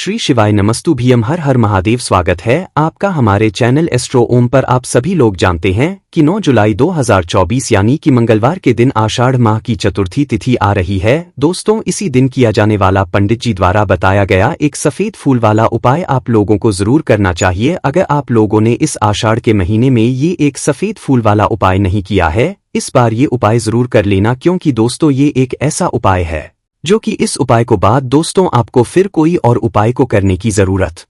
श्री शिवाय नमस्तुभ्यम हर हर महादेव। स्वागत है आपका हमारे चैनल एस्ट्रो ओम पर। आप सभी लोग जानते हैं कि 9 जुलाई 2024 यानी कि मंगलवार के दिन आषाढ़ माह की चतुर्थी तिथि आ रही है। दोस्तों, इसी दिन किया जाने वाला पंडित जी द्वारा बताया गया एक सफेद फूल वाला उपाय आप लोगों को जरूर करना चाहिए। अगर आप लोगों ने इस आषाढ़ के महीने में ये एक सफेद फूल वाला उपाय नहीं किया है, इस बार ये उपाय जरूर कर लेना, क्योंकि दोस्तों ये एक ऐसा उपाय है जो कि इस उपाय को बाद दोस्तों आपको फिर कोई और उपाय को करने की जरूरत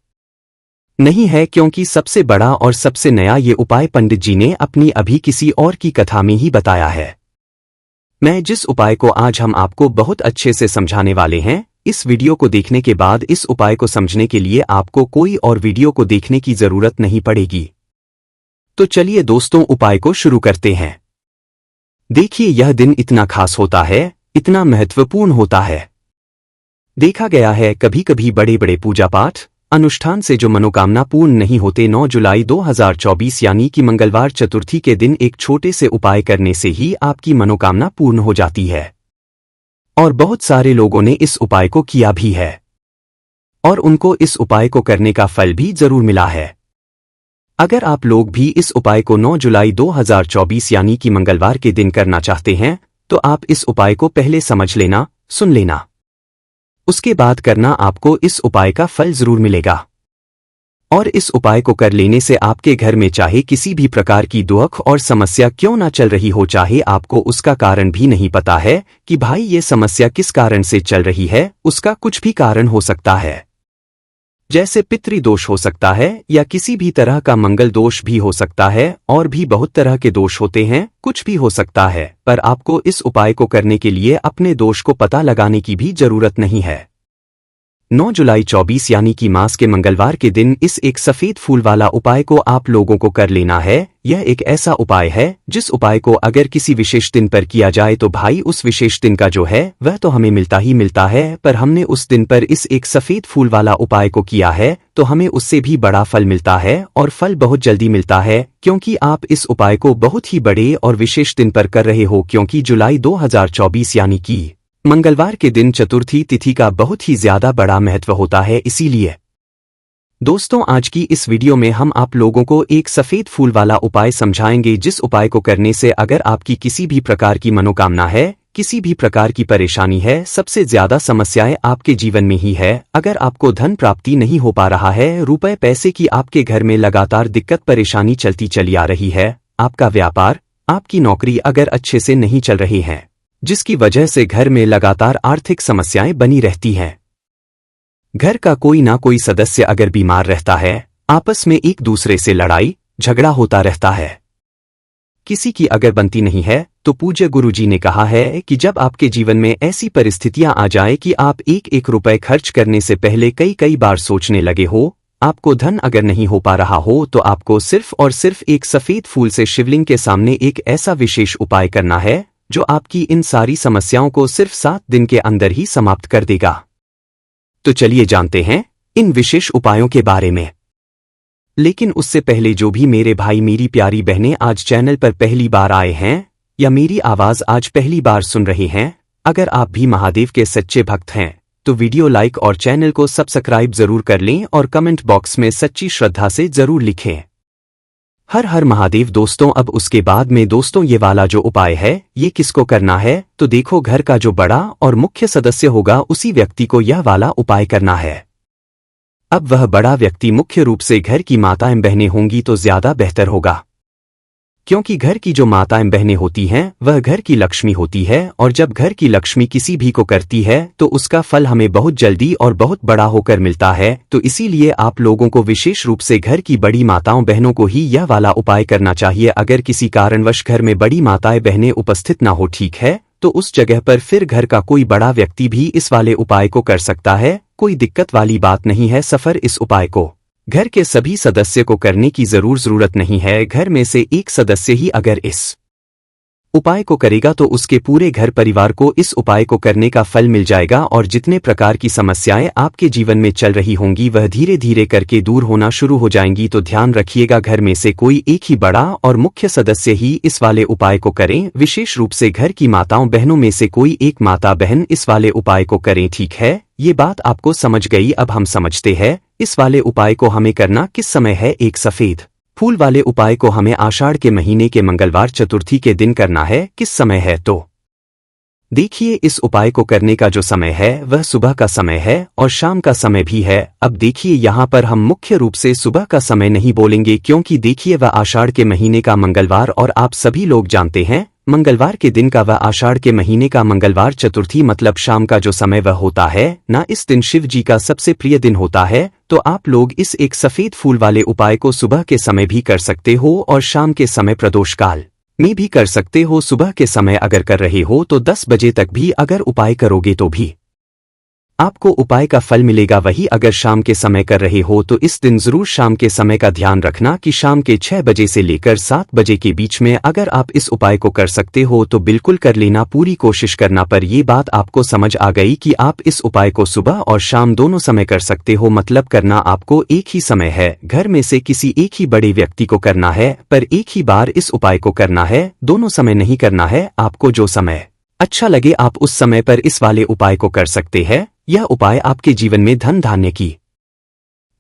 नहीं है, क्योंकि सबसे बड़ा और सबसे नया ये उपाय पंडित जी ने अपनी अभी किसी और की कथा में ही बताया है। मैं जिस उपाय को आज हम आपको बहुत अच्छे से समझाने वाले हैं, इस वीडियो को देखने के बाद इस उपाय को समझने के लिए आपको कोई और वीडियो को देखने की जरूरत नहीं पड़ेगी। तो चलिए दोस्तों, उपाय को शुरू करते हैं। देखिए, यह दिन इतना खास होता है, इतना महत्वपूर्ण होता है। देखा गया है कभी कभी बड़े बड़े पूजा पाठ अनुष्ठान से जो मनोकामना पूर्ण नहीं होते, 9 जुलाई 2024 यानी कि मंगलवार चतुर्थी के दिन एक छोटे से उपाय करने से ही आपकी मनोकामना पूर्ण हो जाती है। और बहुत सारे लोगों ने इस उपाय को किया भी है और उनको इस उपाय को करने का फल भी जरूर मिला है। अगर आप लोग भी इस उपाय को 9 जुलाई 2024 यानी कि मंगलवार के दिन करना चाहते हैं, तो आप इस उपाय को पहले समझ लेना, सुन लेना, उसके बाद करना, आपको इस उपाय का फल जरूर मिलेगा। और इस उपाय को कर लेने से आपके घर में चाहे किसी भी प्रकार की दुख और समस्या क्यों ना चल रही हो, चाहे आपको उसका कारण भी नहीं पता है कि भाई ये समस्या किस कारण से चल रही है, उसका कुछ भी कारण हो सकता है, जैसे पितृदोष हो सकता है या किसी भी तरह का मंगल दोष भी हो सकता है, और भी बहुत तरह के दोष होते हैं, कुछ भी हो सकता है। पर आपको इस उपाय को करने के लिए अपने दोष को पता लगाने की भी जरूरत नहीं है। 9 जुलाई 24 यानी कि मास के मंगलवार के दिन इस एक सफेद फूल वाला उपाय को आप लोगों को कर लेना है। यह एक ऐसा उपाय है जिस उपाय को अगर किसी विशेष दिन पर किया जाए तो भाई उस विशेष दिन का जो है वह तो हमें मिलता ही मिलता है, पर हमने उस दिन पर इस एक सफेद फूल वाला उपाय को किया है तो हमें उससे भी बड़ा फल मिलता है, और फल बहुत जल्दी मिलता है, क्योंकि आप इस उपाय को बहुत ही बड़े और विशेष दिन पर कर रहे हो, क्योंकि जुलाई 2024 यानी कि मंगलवार के दिन चतुर्थी तिथि का बहुत ही ज्यादा बड़ा महत्व होता है। इसीलिए दोस्तों, आज की इस वीडियो में हम आप लोगों को एक सफेद फूल वाला उपाय समझाएंगे, जिस उपाय को करने से अगर आपकी किसी भी प्रकार की मनोकामना है, किसी भी प्रकार की परेशानी है, सबसे ज्यादा समस्याएं आपके जीवन में ही है, अगर आपको धन प्राप्ति नहीं हो पा रहा है, रुपए पैसे की आपके घर में लगातार दिक्कत परेशानी चलती चली आ रही है, आपका व्यापार, आपकी नौकरी अगर अच्छे से नहीं चल रही है, जिसकी वजह से घर में लगातार आर्थिक समस्याएं बनी रहती हैं, घर का कोई ना कोई सदस्य अगर बीमार रहता है, आपस में एक दूसरे से लड़ाई झगड़ा होता रहता है, किसी की अगर बनती नहीं है, तो पूज्य गुरुजी ने कहा है कि जब आपके जीवन में ऐसी परिस्थितियां आ जाए कि आप एक एक रुपए खर्च करने से पहले कई कई बार सोचने लगे हो, आपको धन अगर नहीं हो पा रहा हो, तो आपको सिर्फ और सिर्फ एक सफेद फूल से शिवलिंग के सामने एक ऐसा विशेष उपाय करना है जो आपकी इन सारी समस्याओं को सिर्फ 7 दिन के अंदर ही समाप्त कर देगा। तो चलिए जानते हैं इन विशेष उपायों के बारे में। लेकिन उससे पहले जो भी मेरे भाई मेरी प्यारी बहनें आज चैनल पर पहली बार आए हैं या मेरी आवाज आज पहली बार सुन रहे हैं, अगर आप भी महादेव के सच्चे भक्त हैं तो वीडियो लाइक और चैनल को सब्सक्राइब जरूर कर लें और कमेंट बॉक्स में सच्ची श्रद्धा से जरूर लिखें हर हर महादेव। दोस्तों, अब उसके बाद में दोस्तों ये वाला जो उपाय है ये किसको करना है, तो देखो, घर का जो बड़ा और मुख्य सदस्य होगा उसी व्यक्ति को यह वाला उपाय करना है। अब वह बड़ा व्यक्ति मुख्य रूप से घर की माताएं बहनें होंगी तो ज्यादा बेहतर होगा, क्योंकि घर की जो माताएं बहनें होती हैं वह घर की लक्ष्मी होती है, और जब घर की लक्ष्मी किसी भी को करती है तो उसका फल हमें बहुत जल्दी और बहुत बड़ा होकर मिलता है। तो इसीलिए आप लोगों को विशेष रूप से घर की बड़ी माताओं बहनों को ही यह वाला उपाय करना चाहिए। अगर किसी कारणवश घर में बड़ी माताएं बहनें उपस्थित ना हो, ठीक है, तो उस जगह पर फिर घर का कोई बड़ा व्यक्ति भी इस वाले उपाय को कर सकता है, कोई दिक्कत वाली बात नहीं है। सफर इस उपाय को घर के सभी सदस्य को करने की जरूरत नहीं है, घर में से एक सदस्य ही अगर इस उपाय को करेगा तो उसके पूरे घर परिवार को इस उपाय को करने का फल मिल जाएगा, और जितने प्रकार की समस्याएं आपके जीवन में चल रही होंगी वह धीरे धीरे करके दूर होना शुरू हो जाएंगी। तो ध्यान रखिएगा, घर में से कोई एक ही बड़ा और मुख्य सदस्य ही इस वाले उपाय को करें, विशेष रूप से घर की माताओं बहनों में से कोई एक माता बहन इस वाले उपाय को करें, ठीक है। ये बात आपको समझ गई। अब हम समझते हैं इस वाले उपाय को हमें करना किस समय है। एक सफेद फूल वाले उपाय को हमें आषाढ़ के महीने के मंगलवार चतुर्थी के दिन करना है। किस समय है तो देखिए, इस उपाय को करने का जो समय है वह सुबह का समय है और शाम का समय भी है। अब देखिए, यहाँ पर हम मुख्य रूप से सुबह का समय नहीं बोलेंगे क्योंकि देखिए वह आषाढ़ के महीने का मंगलवार और आप सभी लोग जानते हैं मंगलवार के दिन का वह आषाढ़ के महीने का मंगलवार चतुर्थी मतलब शाम का जो समय वह होता है ना, इस दिन शिव जी का सबसे प्रिय दिन होता है। तो आप लोग इस एक सफेद फूल वाले उपाय को सुबह के समय भी कर सकते हो और शाम के समय प्रदोष काल में भी कर सकते हो। सुबह के समय अगर कर रहे हो तो 10 बजे तक भी अगर उपाय करोगे तो भी आपको उपाय का फल मिलेगा। वही अगर शाम के समय कर रहे हो तो इस दिन जरूर शाम के समय का ध्यान रखना कि शाम के 6 बजे से लेकर 7 बजे के बीच में अगर आप इस उपाय को कर सकते हो तो बिल्कुल कर लेना, पूरी कोशिश करना। पर ये बात आपको समझ आ गई कि आप इस उपाय को सुबह और शाम दोनों समय कर सकते हो, मतलब करना आपको एक ही समय है। घर में से किसी एक ही बड़े व्यक्ति को करना है पर एक ही बार इस उपाय को करना है, दोनों समय नहीं करना है। आपको जो समय अच्छा लगे आप उस समय पर इस वाले उपाय को कर सकते हैं। यह उपाय आपके जीवन में धन धान्य की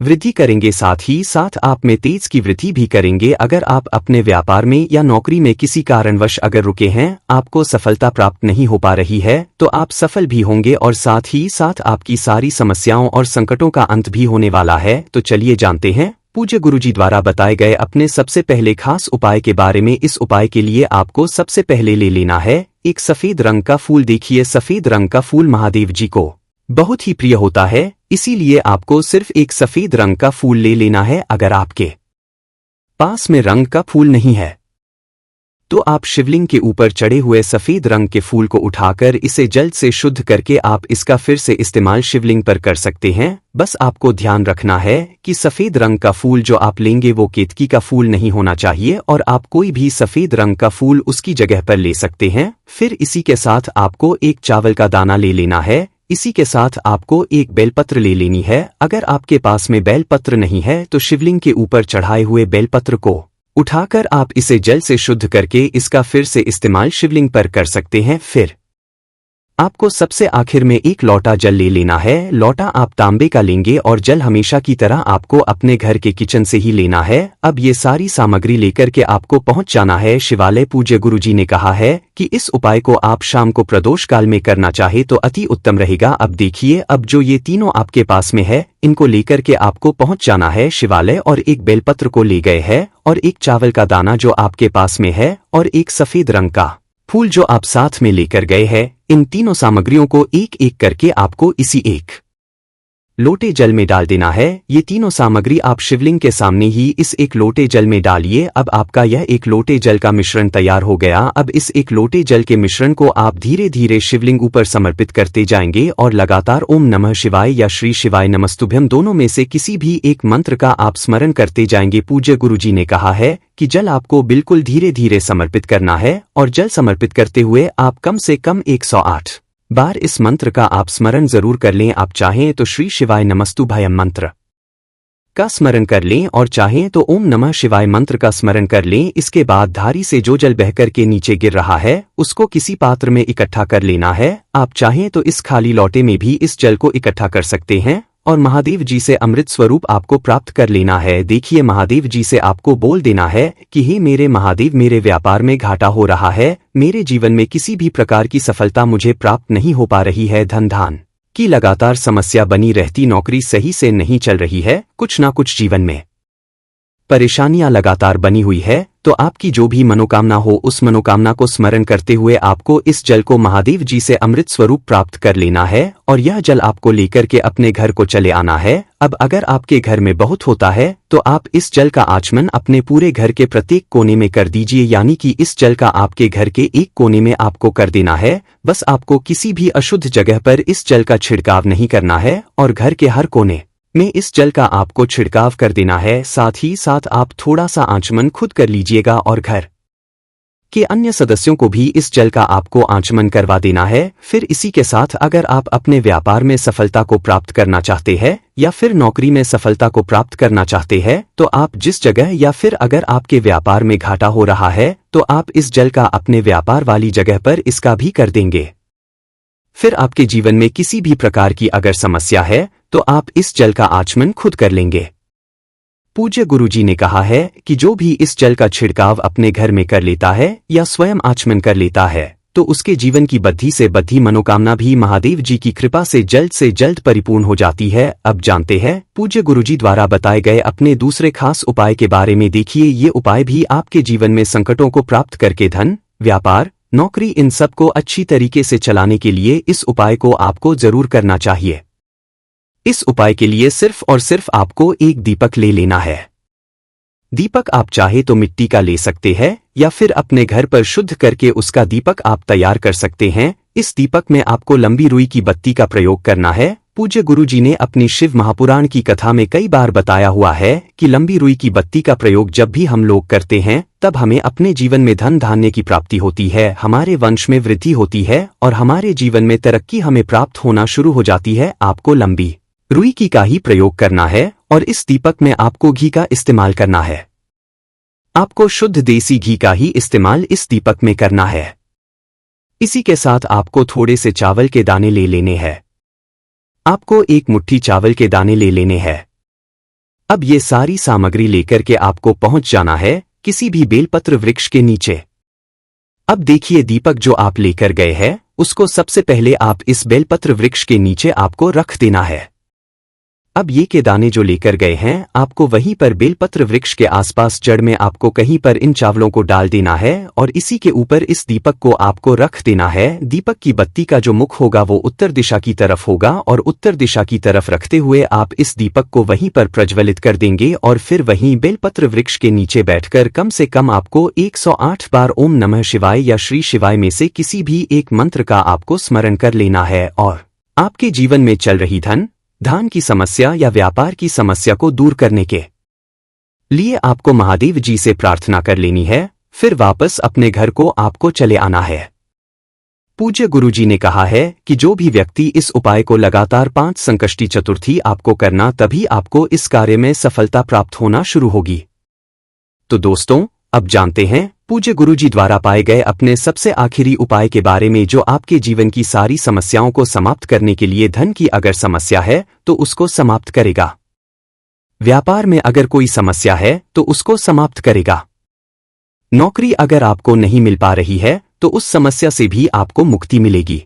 वृद्धि करेंगे, साथ ही साथ आप में तेज की वृद्धि भी करेंगे। अगर आप अपने व्यापार में या नौकरी में किसी कारणवश अगर रुके हैं, आपको सफलता प्राप्त नहीं हो पा रही है, तो आप सफल भी होंगे और साथ ही साथ आपकी सारी समस्याओं और संकटों का अंत भी होने वाला है। तो चलिए जानते हैं पूज्य गुरुजी द्वारा बताए गए अपने सबसे पहले खास उपाय के बारे में। इस उपाय के लिए आपको सबसे पहले ले लेना है एक सफेद रंग का फूल। देखिए, सफेद रंग का फूल महादेव जी को बहुत ही प्रिय होता है, इसीलिए आपको सिर्फ एक सफेद रंग का फूल ले लेना है। अगर आपके पास में रंग का फूल नहीं है तो आप शिवलिंग के ऊपर चढ़े हुए सफेद रंग के फूल को उठाकर इसे जल से शुद्ध करके आप इसका फिर से इस्तेमाल शिवलिंग पर कर सकते हैं। बस आपको ध्यान रखना है कि सफेद रंग का फूल जो आप लेंगे वो केतकी का फूल नहीं होना चाहिए और आप कोई भी सफेद रंग का फूल उसकी जगह पर ले सकते हैं। फिर इसी के साथ आपको एक चावल का दाना ले लेना है। इसी के साथ आपको एक बेलपत्र ले लेनी है। अगर आपके पास में बेलपत्र नहीं है तो शिवलिंग के ऊपर चढ़ाए हुए बेलपत्र को उठाकर आप इसे जल से शुद्ध करके इसका फिर से इस्तेमाल शिवलिंग पर कर सकते हैं। फिर आपको सबसे आखिर में एक लोटा जल ले लेना है। लोटा आप तांबे का लेंगे और जल हमेशा की तरह आपको अपने घर के किचन से ही लेना है। अब ये सारी सामग्री लेकर के आपको पहुंच जाना है शिवालय। पूज्य गुरुजी ने कहा है कि इस उपाय को आप शाम को प्रदोष काल में करना चाहे तो अति उत्तम रहेगा। अब देखिए, अब जो ये तीनों आपके पास में है इनको लेकर के आपको पहुंच जाना है शिवालय और एक बेलपत्र को ले गए हैं और एक चावल का दाना जो आपके पास में है और एक सफेद रंग का फूल जो आप साथ में लेकर गए हैं, इन तीनों सामग्रियों को एक एक करके आपको इसी एक लोटे जल में डाल देना है। ये तीनों सामग्री आप शिवलिंग के सामने ही इस एक लोटे जल में डालिए। अब आपका यह एक लोटे जल का मिश्रण तैयार हो गया। अब इस एक लोटे जल के मिश्रण को आप धीरे धीरे शिवलिंग ऊपर समर्पित करते जाएंगे और लगातार ओम नमः शिवाय या श्री शिवाय नमस्तुभ्यम दोनों में से किसी भी एक मंत्र का आप स्मरण करते जाएंगे। पूज्य गुरुजी ने कहा है कि जल आपको बिल्कुल धीरे धीरे समर्पित करना है और जल समर्पित करते हुए आप कम से कम 108 बार इस मंत्र का आप स्मरण जरूर कर लें। आप चाहें तो श्री शिवाय नमस्तुभ्यम मंत्र का स्मरण कर लें और चाहें तो ओम नमः शिवाय मंत्र का स्मरण कर लें। इसके बाद धारी से जो जल बहकर के नीचे गिर रहा है उसको किसी पात्र में इकट्ठा कर लेना है। आप चाहें तो इस खाली लोटे में भी इस जल को इकट्ठा कर सकते हैं और महादेव जी से अमृत स्वरूप आपको प्राप्त कर लेना है। देखिए, महादेव जी से आपको बोल देना है कि हे मेरे महादेव, मेरे व्यापार में घाटा हो रहा है, मेरे जीवन में किसी भी प्रकार की सफलता मुझे प्राप्त नहीं हो पा रही है, धन धान की लगातार समस्या बनी रहती, नौकरी सही से नहीं चल रही है, कुछ ना कुछ जीवन में परेशानियां लगातार बनी हुई है। तो आपकी जो भी मनोकामना हो उस मनोकामना को स्मरण करते हुए आपको इस जल को महादेव जी से अमृत स्वरूप प्राप्त कर लेना है और यह जल आपको लेकर के अपने घर को चले आना है। अब अगर आपके घर में बहुत होता है तो आप इस जल का आचमन अपने पूरे घर के प्रत्येक कोने में कर दीजिए, यानी कि इस जल का आपके घर के एक कोने में आपको कर देना है। बस आपको किसी भी अशुद्ध जगह पर इस जल का छिड़काव नहीं करना है और घर के हर कोने में इस जल का आपको छिड़काव कर देना है। साथ ही साथ आप थोड़ा सा आचमन खुद कर लीजिएगा और घर के अन्य सदस्यों को भी इस जल का आपको आचमन करवा देना है। फिर इसी के साथ अगर आप अपने व्यापार में सफलता को प्राप्त करना चाहते हैं या फिर नौकरी में सफलता को प्राप्त करना चाहते हैं तो आप जिस जगह या फिर अगर आपके व्यापार में घाटा हो रहा है तो आप इस जल का अपने व्यापार वाली जगह पर इसका भी कर देंगे। फिर आपके जीवन में किसी भी प्रकार की अगर समस्या है तो आप इस जल का आचमन खुद कर लेंगे। पूज्य गुरुजी ने कहा है कि जो भी इस जल का छिड़काव अपने घर में कर लेता है या स्वयं आचमन कर लेता है तो उसके जीवन की बद्धी से बद्धी मनोकामना भी महादेव जी की कृपा से जल्द परिपूर्ण हो जाती है। अब जानते हैं पूज्य गुरुजी द्वारा बताए गए अपने दूसरे खास उपाय के बारे में। देखिए, ये उपाय भी आपके जीवन में संकटों को प्राप्त करके धन, व्यापार, नौकरी इन सब को अच्छी तरीके से चलाने के लिए इस उपाय को आपको जरूर करना चाहिए। इस उपाय के लिए सिर्फ और सिर्फ आपको एक दीपक ले लेना है। दीपक आप चाहे तो मिट्टी का ले सकते हैं या फिर अपने घर पर शुद्ध करके उसका दीपक आप तैयार कर सकते हैं। इस दीपक में आपको लंबी रुई की बत्ती का प्रयोग करना है। पूज्य गुरुजी ने अपनी शिव महापुराण की कथा में कई बार बताया हुआ है कि लंबी रुई की बत्ती का प्रयोग जब भी हम लोग करते हैं तब हमें अपने जीवन में धन धान्य की प्राप्ति होती है, हमारे वंश में वृद्धि होती है और हमारे जीवन में तरक्की हमें प्राप्त होना शुरू हो जाती है। आपको लंबी रुई की का ही प्रयोग करना है और इस दीपक में आपको घी का इस्तेमाल करना है। आपको शुद्ध देसी घी का ही इस्तेमाल इस दीपक में करना है। इसी के साथ आपको थोड़े से चावल के दाने ले लेने हैं। आपको एक मुट्ठी चावल के दाने ले लेने हैं। अब ये सारी सामग्री लेकर के आपको पहुंच जाना है किसी भी बेलपत्र वृक्ष के नीचे। अब देखिए, दीपक जो आप लेकर गए हैं उसको सबसे पहले आप इस बेलपत्र वृक्ष के नीचे आपको रख देना है। अब ये के दाने जो लेकर गए हैं आपको वहीं पर बेलपत्र वृक्ष के आसपास जड़ में आपको कहीं पर इन चावलों को डाल देना है और इसी के ऊपर इस दीपक को आपको रख देना है। दीपक की बत्ती का जो मुख होगा वो उत्तर दिशा की तरफ होगा और उत्तर दिशा की तरफ रखते हुए आप इस दीपक को वहीं पर प्रज्वलित कर देंगे और फिर वहीं बेलपत्र वृक्ष के नीचे बैठकर कम से कम आपको 108 बार ओम नमः शिवाय या श्री शिवाय में से किसी भी एक मंत्र का आपको स्मरण कर लेना है और आपके जीवन में चल रही धन की समस्या या व्यापार की समस्या को दूर करने के लिए आपको महादेव जी से प्रार्थना कर लेनी है। फिर वापस अपने घर को आपको चले आना है। पूज्य गुरुजी ने कहा है कि जो भी व्यक्ति इस उपाय को लगातार 5 संकष्टी चतुर्थी आपको करना, तभी आपको इस कार्य में सफलता प्राप्त होना शुरू होगी। तो दोस्तों, अब जानते हैं पूज्य गुरुजी द्वारा पाए गए अपने सबसे आखिरी उपाय के बारे में जो आपके जीवन की सारी समस्याओं को समाप्त करने के लिए, धन की अगर समस्या है तो उसको समाप्त करेगा, व्यापार में अगर कोई समस्या है तो उसको समाप्त करेगा, नौकरी अगर आपको नहीं मिल पा रही है तो उस समस्या से भी आपको मुक्ति मिलेगी,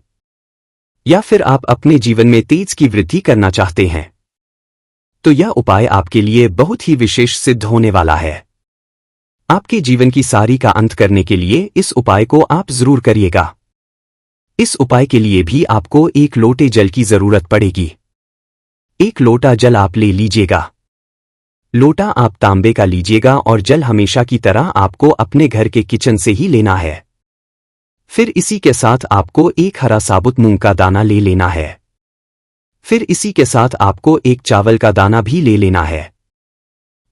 या फिर आप अपने जीवन में तेज की वृद्धि करना चाहते हैं तो यह उपाय आपके लिए बहुत ही विशेष सिद्ध होने वाला है। आपके जीवन की सारी का अंत करने के लिए इस उपाय को आप जरूर करिएगा। इस उपाय के लिए भी आपको एक लोटे जल की जरूरत पड़ेगी। एक लोटा जल आप ले लीजिएगा। लोटा आप तांबे का लीजिएगा और जल हमेशा की तरह आपको अपने घर के किचन से ही लेना है। फिर इसी के साथ आपको एक हरा साबुत मूंग का दाना ले लेना है। फिर इसी के साथ आपको एक चावल का दाना भी ले लेना है।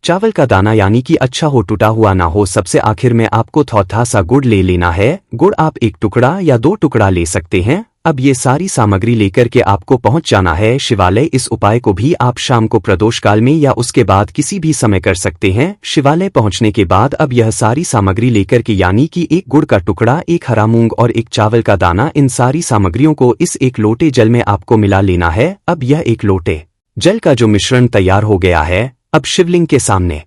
चावल का दाना यानी कि अच्छा हो, टूटा हुआ ना हो। सबसे आखिर में आपको थोड़ा सा गुड़ ले लेना है। गुड़ आप 1 टुकड़ा या 2 टुकड़ा ले सकते हैं। अब ये सारी सामग्री लेकर के आपको पहुंच जाना है शिवालय। इस उपाय को भी आप शाम को प्रदोष काल में या उसके बाद किसी भी समय कर सकते हैं। शिवालय पहुंचने के बाद अब यह सारी सामग्री लेकर के यानी कि 1 गुड़ का टुकड़ा, 1 हरा मूंग और 1 चावल का दाना, इन सारी सामग्रियों को इस 1 लोटे जल में आपको मिला लेना है। अब यह 1 लोटे जल का जो मिश्रण तैयार हो गया है, अब शिवलिंग के सामने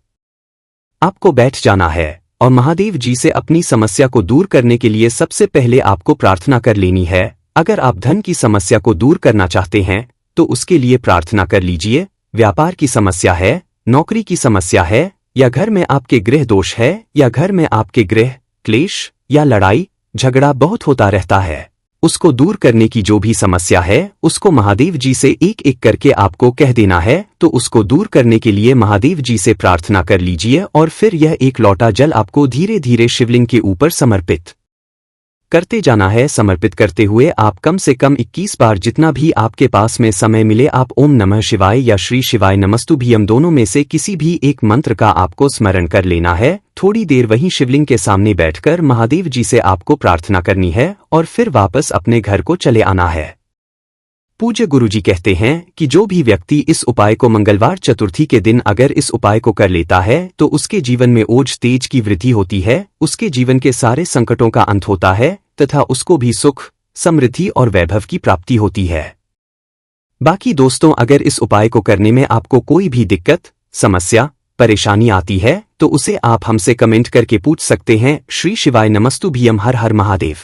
आपको बैठ जाना है और महादेव जी से अपनी समस्या को दूर करने के लिए सबसे पहले आपको प्रार्थना कर लेनी है। अगर आप धन की समस्या को दूर करना चाहते हैं तो उसके लिए प्रार्थना कर लीजिए। व्यापार की समस्या है, नौकरी की समस्या है, या घर में आपके गृह दोष है, या घर में आपके गृह क्लेश या लड़ाई झगड़ा बहुत होता रहता है, उसको दूर करने की जो भी समस्या है उसको महादेव जी से एक एक करके आपको कह देना है। तो उसको दूर करने के लिए महादेव जी से प्रार्थना कर लीजिए और फिर यह 1 लोटा जल आपको धीरे धीरे शिवलिंग के ऊपर समर्पित करते जाना है। समर्पित करते हुए आप कम से कम 21 बार, जितना भी आपके पास में समय मिले, आप ओम नमः शिवाय या श्री शिवाय नमस्तुभ्यम दोनों में से किसी भी एक मंत्र का आपको स्मरण कर लेना है। थोड़ी देर वहीं शिवलिंग के सामने बैठकर महादेव जी से आपको प्रार्थना करनी है और फिर वापस अपने घर को चले आना है। पूज्य गुरुजी कहते हैं कि जो भी व्यक्ति इस उपाय को मंगलवार चतुर्थी के दिन अगर इस उपाय को कर लेता है तो उसके जीवन में ओज तेज की वृद्धि होती है, उसके जीवन के सारे संकटों का अंत होता है तथा उसको भी सुख, समृद्धि और वैभव की प्राप्ति होती है। बाकी दोस्तों, अगर इस उपाय को करने में आपको कोई भी दिक्कत, समस्या, परेशानी आती है तो उसे आप हमसे कमेंट करके पूछ सकते हैं। श्री शिवाय नमस्तुभ्यम। हर हर महादेव।